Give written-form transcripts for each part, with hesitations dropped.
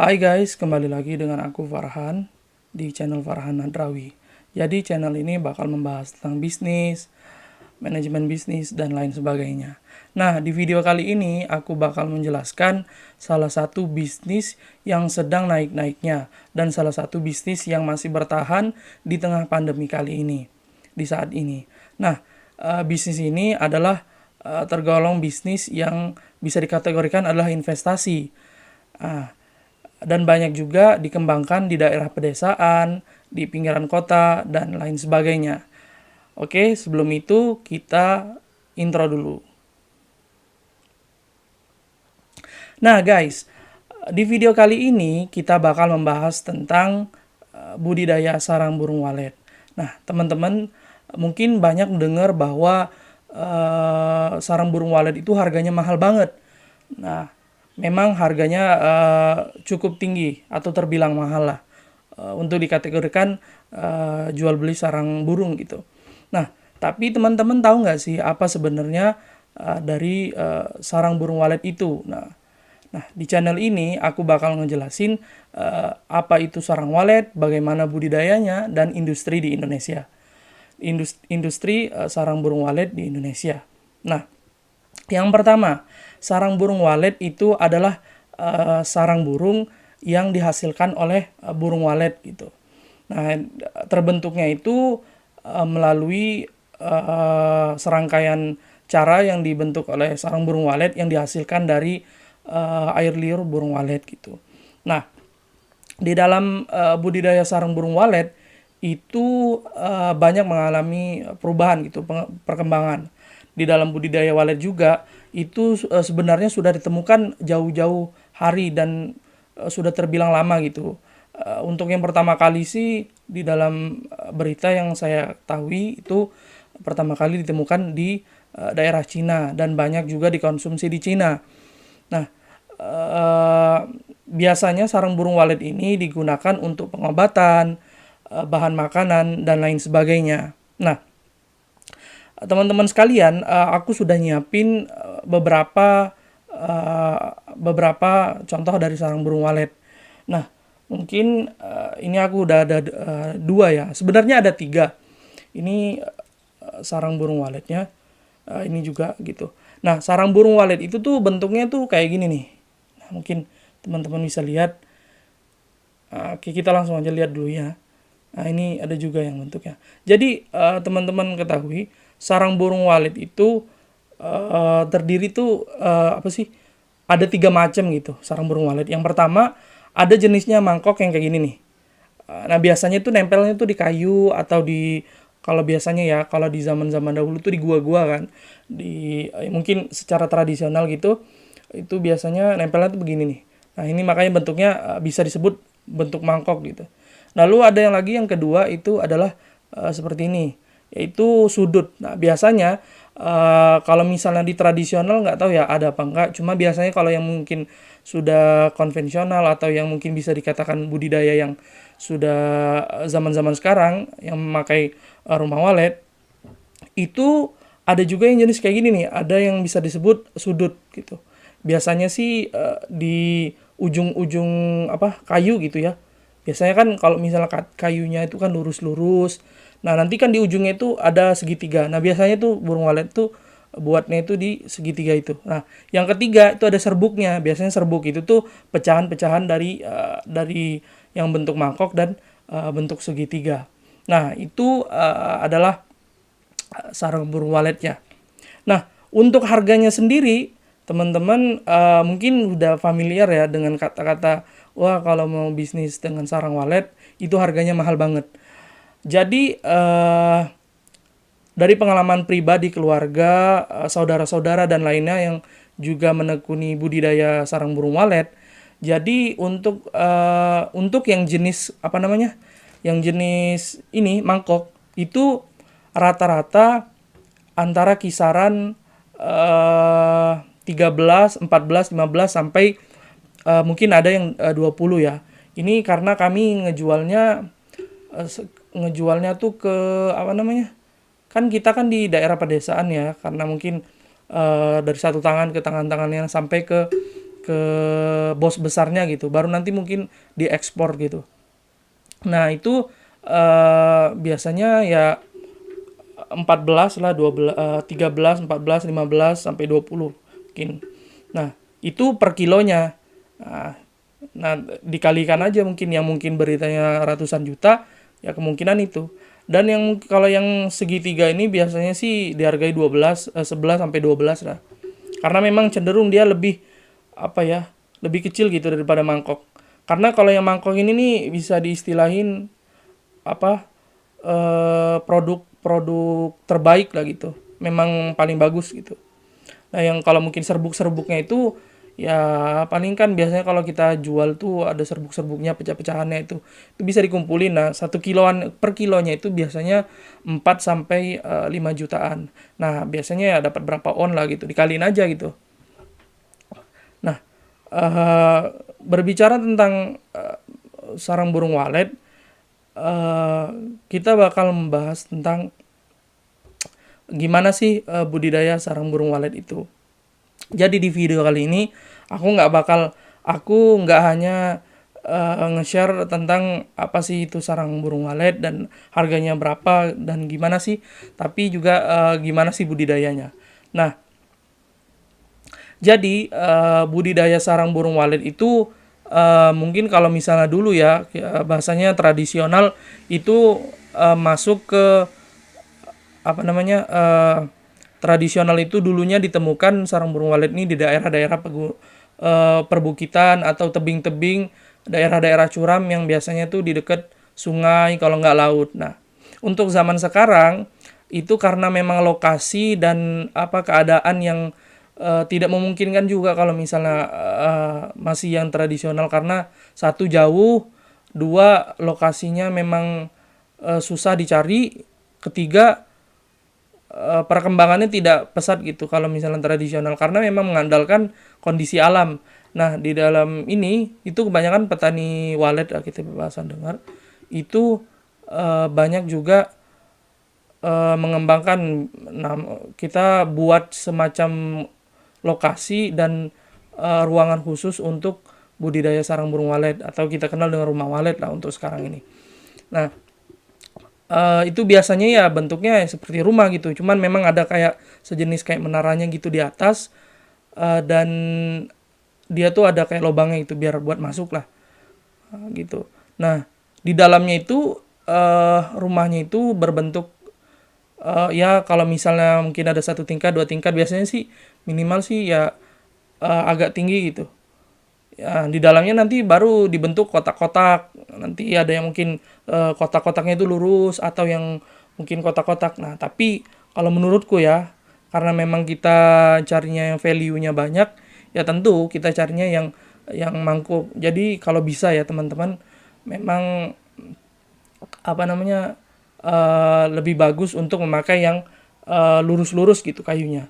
Hai guys, kembali lagi dengan aku Farhan di channel Farhan Nadrawi. Jadi channel ini bakal membahas tentang bisnis, manajemen bisnis, dan lain sebagainya. Nah, di video kali ini aku bakal menjelaskan salah satu bisnis yang sedang naik-naiknya dan salah satu bisnis yang masih bertahan di tengah pandemi kali ini, di saat ini. Nah, bisnis ini adalah tergolong bisnis yang bisa dikategorikan adalah investasi. Dan banyak juga dikembangkan di daerah pedesaan, di pinggiran kota, dan lain sebagainya. Oke, sebelum itu kita intro dulu. Nah guys, di video kali ini kita bakal membahas tentang budidaya sarang burung walet. Nah, teman-teman mungkin banyak mendengar bahwa sarang burung walet itu harganya mahal banget. Nah, memang harganya cukup tinggi atau terbilang mahal lah untuk dikategorikan jual beli sarang burung gitu. Nah, tapi teman-teman tahu nggak sih apa sebenarnya dari sarang burung walet itu? Nah, di channel ini aku bakal ngejelasin apa itu sarang walet, bagaimana budidayanya, dan industri di Indonesia. Industri sarang burung walet di Indonesia. Nah, yang pertama, sarang burung walet itu adalah sarang burung yang dihasilkan oleh burung walet gitu. Nah, terbentuknya itu melalui serangkaian cara yang dibentuk oleh sarang burung walet yang dihasilkan dari air liur burung walet gitu. Nah, di dalam budidaya sarang burung walet itu banyak mengalami perubahan gitu, perkembangan. Di dalam budidaya walet juga itu sebenarnya sudah ditemukan jauh-jauh hari dan sudah terbilang lama gitu. Untuk yang pertama kali sih di dalam berita yang saya ketahui itu pertama kali ditemukan di daerah Cina dan banyak juga dikonsumsi di Cina. Nah, biasanya sarang burung walet ini digunakan untuk pengobatan, bahan makanan, dan lain sebagainya. Nah, teman-teman sekalian, aku sudah nyiapin beberapa contoh dari sarang burung walet. Nah, mungkin ini aku udah ada dua ya. Sebenarnya ada tiga. Ini sarang burung waletnya. Ini juga gitu. Nah, sarang burung walet itu tuh bentuknya tuh kayak gini nih. Nah, mungkin teman-teman bisa lihat. Oke, kita langsung aja lihat dulu ya. Nah, ini ada juga yang bentuknya. Jadi, teman-teman ketahui, sarang burung walet itu terdiri tuh apa sih? Ada tiga macam gitu, sarang burung walet. Yang pertama, ada jenisnya mangkok yang kayak gini nih. Nah, biasanya tuh nempelnya tuh di kayu atau di kalau biasanya ya, kalau di zaman-zaman dahulu tuh di gua-gua kan. Mungkin secara tradisional gitu, itu biasanya nempelnya tuh begini nih. Nah, ini makanya bentuknya bisa disebut bentuk mangkok gitu. Lalu ada yang lagi yang kedua itu adalah seperti ini, yaitu sudut. Nah, biasanya kalau misalnya di tradisional nggak tahu ya ada apa enggak, cuma biasanya kalau yang mungkin sudah konvensional atau yang mungkin bisa dikatakan budidaya yang sudah zaman-zaman sekarang yang memakai rumah walet, itu ada juga yang jenis kayak gini nih, ada yang bisa disebut sudut gitu. Biasanya sih di ujung-ujung apa kayu gitu ya. Biasanya kan kalau misalnya kayunya itu kan lurus-lurus. Nah, nanti kan di ujungnya itu ada segitiga. Nah, biasanya tuh burung walet tuh buatnya itu di segitiga itu. Nah, yang ketiga itu ada serbuknya. Biasanya serbuk itu tuh pecahan-pecahan dari yang bentuk mangkok dan bentuk segitiga. Nah, itu adalah sarang burung waletnya. Nah, untuk harganya sendiri, teman-teman mungkin udah familiar ya dengan kata-kata, wah kalau mau bisnis dengan sarang walet, itu harganya mahal banget. Jadi, dari pengalaman pribadi, keluarga, saudara-saudara, dan lainnya yang juga menekuni budidaya sarang burung walet, jadi untuk yang jenis, apa namanya, yang jenis ini, mangkok, itu rata-rata antara kisaran 13, 14, 15 sampai mungkin ada yang 20 ya. Ini karena kami ngejualnya tuh ke apa namanya? Kan kita kan di daerah pedesaan ya, karena mungkin dari satu tangan ke tangan-tangan yang sampai ke ke bos besarnya gitu, baru nanti mungkin diekspor gitu. Nah itu biasanya ya 14 lah, 12, 13, 14, 15 sampai 20 mungkin. Nah, itu per kilonya. Nah, nah, dikalikan aja mungkin yang mungkin beritanya ratusan juta, ya kemungkinan itu. Dan yang kalau yang segitiga ini biasanya sih dihargai 12, 11 sampai 12 lah. Karena memang cenderung dia lebih apa ya? Lebih kecil gitu daripada mangkok. Karena kalau yang mangkok ini nih bisa diistilahin apa? Produk terbaik lah gitu. Memang paling bagus gitu. Nah, yang kalau mungkin serbuk-serbuknya itu ya paling kan biasanya kalau kita jual tuh ada serbuk-serbuknya pecah-pecahannya itu bisa dikumpulin. Nah, 1 kiloan per kilonya itu biasanya 4 sampai 5 jutaan. Nah, biasanya ya dapat berapa on lah gitu. Dikaliin aja gitu. Nah, eh, berbicara tentang sarang burung walet, eh, kita bakal membahas tentang gimana sih budidaya sarang burung walet itu. Jadi di video kali ini aku nggak hanya nge-share tentang apa sih itu sarang burung walet dan harganya berapa dan gimana sih, tapi juga gimana sih budidayanya. Nah, jadi budidaya sarang burung walet itu mungkin kalau misalnya dulu ya bahasanya tradisional itu masuk ke apa namanya tradisional itu dulunya ditemukan sarang burung walet ini di daerah-daerah perbukitan atau tebing-tebing, daerah-daerah curam yang biasanya tuh di dekat sungai kalau nggak laut. Nah, untuk zaman sekarang itu karena memang lokasi dan apa keadaan yang tidak memungkinkan juga kalau misalnya masih yang tradisional, karena satu jauh, dua lokasinya memang susah dicari, ketiga perkembangannya tidak pesat gitu kalau misalnya tradisional karena memang mengandalkan kondisi alam. Nah, di dalam ini itu kebanyakan petani walet kita bahasan dengar itu banyak juga mengembangkan. Nah, kita buat semacam lokasi dan ruangan khusus untuk budidaya sarang burung walet atau kita kenal dengan rumah walet lah untuk sekarang ini. Nah, itu biasanya ya bentuknya seperti rumah gitu, cuman memang ada kayak sejenis kayak menaranya gitu di atas, dan dia tuh ada kayak lubangnya itu biar buat masuk lah, gitu. Nah, di dalamnya itu rumahnya itu berbentuk ya kalau misalnya mungkin ada 1 tingkat 2 tingkat, biasanya sih minimal sih ya agak tinggi gitu. Ya, di dalamnya nanti baru dibentuk kotak-kotak. Nanti ada yang mungkin kotak-kotaknya itu lurus atau yang mungkin kotak-kotak. Nah, tapi kalau menurutku ya, karena memang kita carinya yang value-nya banyak, ya tentu kita carinya yang mangkuk. Jadi kalau bisa ya teman-teman, memang apa namanya lebih bagus untuk memakai yang lurus-lurus gitu kayunya.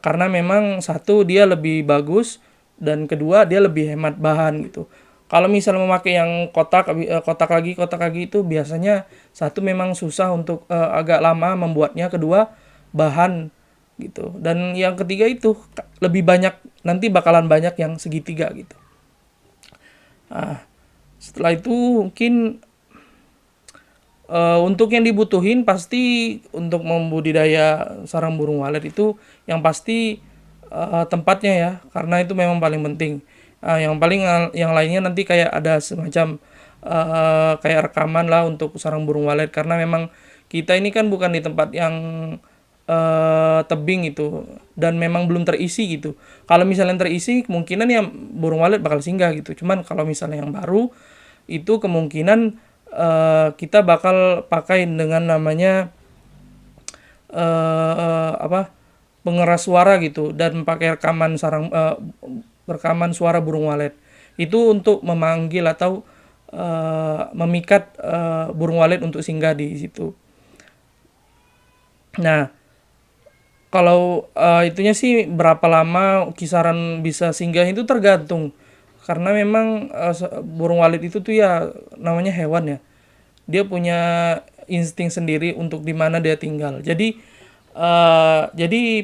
Karena memang satu dia lebih bagus dan kedua dia lebih hemat bahan gitu. Kalau misalnya memakai yang kotak lagi itu biasanya satu memang susah untuk agak lama membuatnya, kedua bahan gitu. Dan yang ketiga itu lebih banyak, nanti bakalan banyak yang segitiga gitu. Nah, setelah itu mungkin untuk yang dibutuhin pasti untuk membudidaya sarang burung walet itu yang pasti tempatnya ya, karena itu memang paling penting. Yang lainnya nanti kayak ada semacam kayak rekaman lah untuk sarang burung walet, karena memang kita ini kan bukan di tempat yang tebing itu dan memang belum terisi gitu. Kalau misalnya terisi kemungkinan ya burung walet bakal singgah gitu. Cuman kalau misalnya yang baru itu kemungkinan kita bakal pakai dengan namanya pengeras suara gitu dan pakai rekaman suara burung walet itu untuk memanggil atau memikat burung walet untuk singgah di situ. Nah, kalau itunya sih berapa lama kisaran bisa singgah itu tergantung, karena memang burung walet itu tuh ya namanya hewan ya, dia punya insting sendiri untuk di mana dia tinggal. Jadi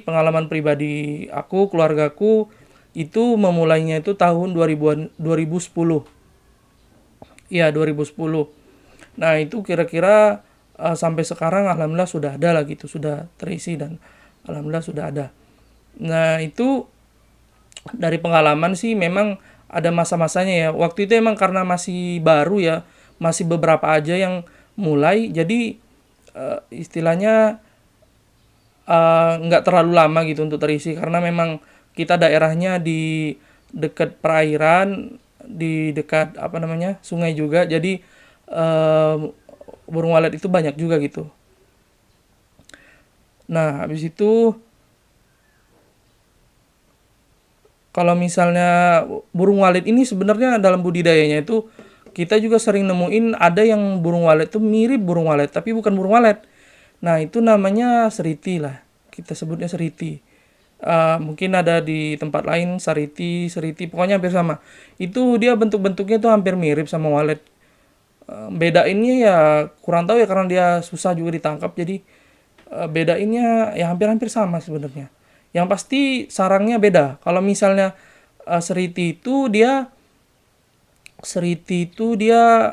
pengalaman pribadi aku, keluargaku itu memulainya itu tahun 2010. Iya, 2010. Nah, itu kira-kira sampai sekarang alhamdulillah sudah ada lah gitu, sudah terisi dan alhamdulillah sudah ada. Nah, itu dari pengalaman sih memang ada masa-masanya ya. Waktu itu emang karena masih baru ya, masih beberapa aja yang mulai, jadi istilahnya nggak terlalu lama gitu untuk terisi karena memang kita daerahnya di dekat perairan, di dekat apa namanya sungai juga, jadi eh, burung walet itu banyak juga gitu. Nah, habis itu kalau misalnya burung walet ini sebenarnya dalam budidayanya itu kita juga sering nemuin ada yang burung walet itu mirip burung walet tapi bukan burung walet. Nah, itu namanya seriti lah. Kita sebutnya seriti. Mungkin ada di tempat lain sariti, seriti, pokoknya hampir sama. Itu dia bentuk-bentuknya tuh hampir mirip sama walet. Bedainnya ya kurang tahu ya karena dia susah juga ditangkap. Jadi bedainnya ya hampir-hampir sama sebenarnya. Yang pasti sarangnya beda. Kalau misalnya seriti itu dia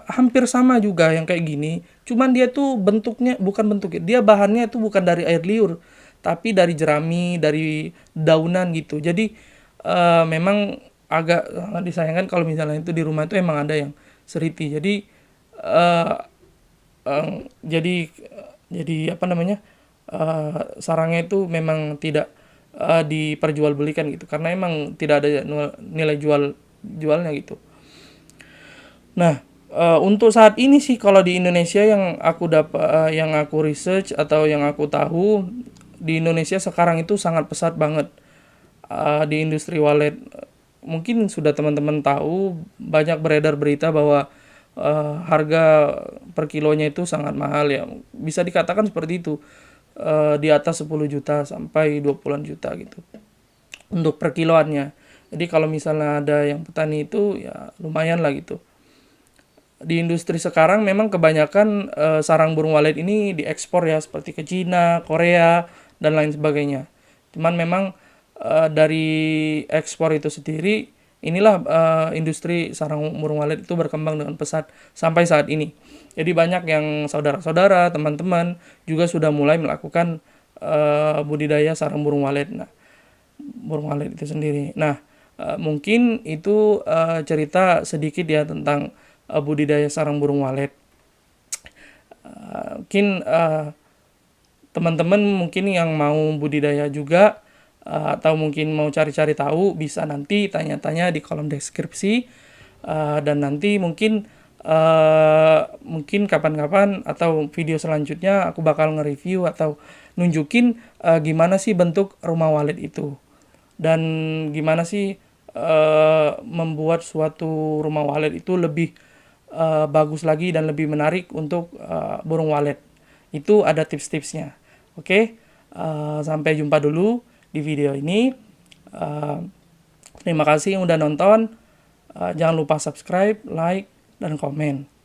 hampir sama juga yang kayak gini. Cuman dia tuh bentuknya bukan bentuknya, dia bahannya itu bukan dari air liur, tapi dari jerami, dari daunan gitu. Jadi memang agak sangat disayangkan kalau misalnya itu di rumah itu emang ada yang seriti. Jadi eh, eh, jadi jadi apa namanya sarangnya itu memang tidak diperjualbelikan gitu karena emang tidak ada nilai jualnya gitu. Nah, untuk saat ini sih kalau di Indonesia yang aku research atau yang aku tahu di Indonesia sekarang itu sangat pesat banget di industri walet. Mungkin sudah teman-teman tahu banyak beredar berita bahwa harga per kilonya itu sangat mahal ya. Bisa dikatakan seperti itu. Di atas 10 juta sampai 20-an juta gitu untuk per kiloannya. Jadi kalau misalnya ada yang petani itu ya lumayan lah gitu. Di industri sekarang memang kebanyakan sarang burung walet ini diekspor ya seperti ke Cina, Korea dan lain sebagainya. Cuman memang dari ekspor itu sendiri inilah industri sarang burung walet itu berkembang dengan pesat sampai saat ini. Jadi banyak yang saudara-saudara, teman-teman juga sudah mulai melakukan budidaya sarang burung walet. Nah, burung walet itu sendiri. Nah, mungkin itu cerita sedikit ya tentang budidaya sarang burung walet. Mungkin teman-teman mungkin yang mau budidaya juga atau mungkin mau cari-cari tahu bisa nanti tanya-tanya di kolom deskripsi. Dan nanti mungkin kapan-kapan atau video selanjutnya aku bakal nge-review atau nunjukin gimana sih bentuk rumah walet itu dan gimana sih membuat suatu rumah walet itu lebih bagus lagi dan lebih menarik untuk burung walet. Itu ada tips-tipsnya. Oke, sampai jumpa dulu di video ini. Terima kasih yang udah nonton. Jangan lupa subscribe, like, dan komen.